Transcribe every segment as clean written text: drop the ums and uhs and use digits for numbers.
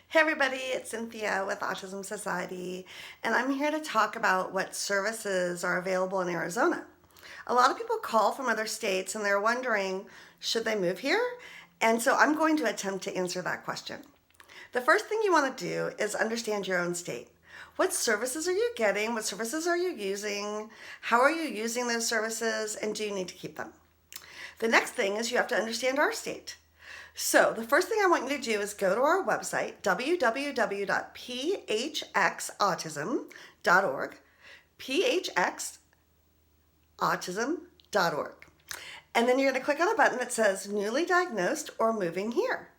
Hey everybody, it's Cynthia with Autism Society, and I'm here to talk about what services are available in Arizona. A lot of people call from other states and they're wondering, should they move here? And so I'm going to attempt to answer that question. The first thing you want to do is understand your own state. What services are you getting? What services are you using? How are you using those services? And do you need to keep them? The next thing is you have to understand our state. So the first thing I want you to do is go to our website, www.phxautism.org, phxautism.org. And then you're going to click on a button that says newly diagnosed or moving here.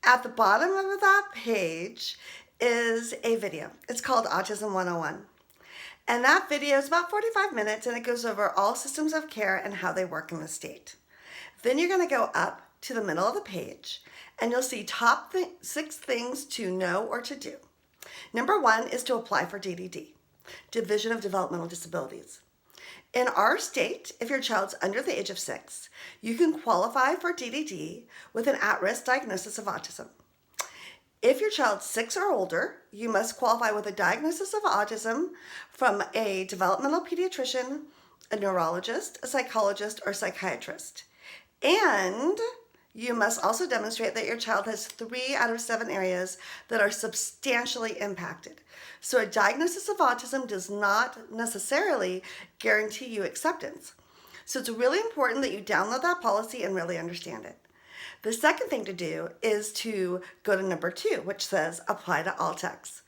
At the bottom of that page is a video. It's called Autism 101. And that video is about 45 minutes and it goes over all systems of care and how they work in the state. Then you're going to go up to the middle of the page and you'll see top 6 things to know or to do. Number 1 is to apply for DDD, Division of Developmental Disabilities. In our state, if your child's under the age of 6, you can qualify for DDD with an at-risk diagnosis of autism. If your child's 6 or older, you must qualify with a diagnosis of autism from a developmental pediatrician, a neurologist, a psychologist, or psychiatrist. And you must also demonstrate that your child has 3 out of 7 areas that are substantially impacted. So a diagnosis of autism does not necessarily guarantee you acceptance. So it's really important that you download that policy and really understand it. The second thing to do is to go to number 2, which says apply to All-Tex.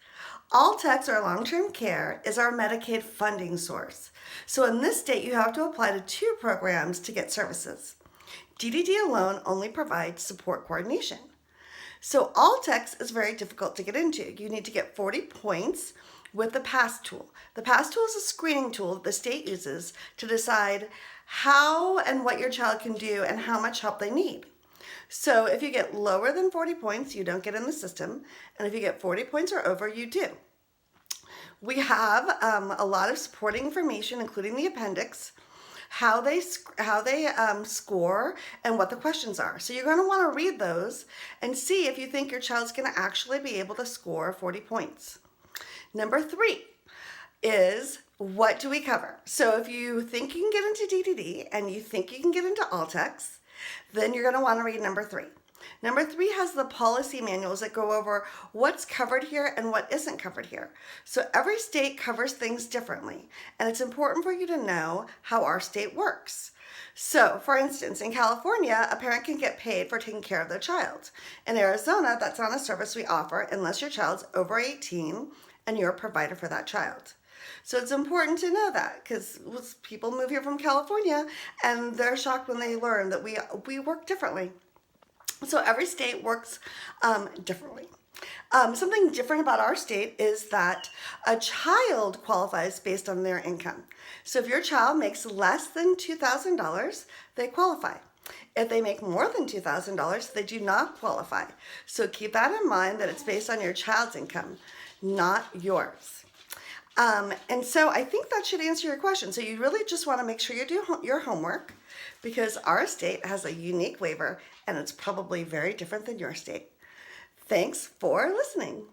All-Tex, or long-term care, is our Medicaid funding source. So in this state, you have to apply to 2 programs to get services. DDD alone only provides support coordination. So All-Tex is very difficult to get into. You need to get 40 points with the PASS tool. The PASS tool is a screening tool that the state uses to decide how and what your child can do and how much help they need. So if you get lower than 40 points, you don't get in the system. And if you get 40 points or over, you do. We have a lot of supporting information, including the appendix, how they score, and what the questions are. So you're going to want to read those and see if you think your child's going to actually be able to score 40 points. Number 3 is, what do we cover? So if you think you can get into DDD and you think you can get into All-Tex, then you're going to want to read number 3. Number 3 has the policy manuals that go over what's covered here and what isn't covered here. So every state covers things differently, and it's important for you to know how our state works. So, for instance, in California, a parent can get paid for taking care of their child. In Arizona, that's not a service we offer unless your child's over 18 and you're a provider for that child. So it's important to know that, because people move here from California and they're shocked when they learn that we work differently. So every state works differently. Something different about our state is that a child qualifies based on their income. So if your child makes less than $2,000, they qualify. If they make more than $2,000, they do not qualify. So keep that in mind, that it's based on your child's income, not yours. And so I think that should answer your question. So you really just want to make sure you do your homework, because our state has a unique waiver and it's probably very different than your state. Thanks for listening.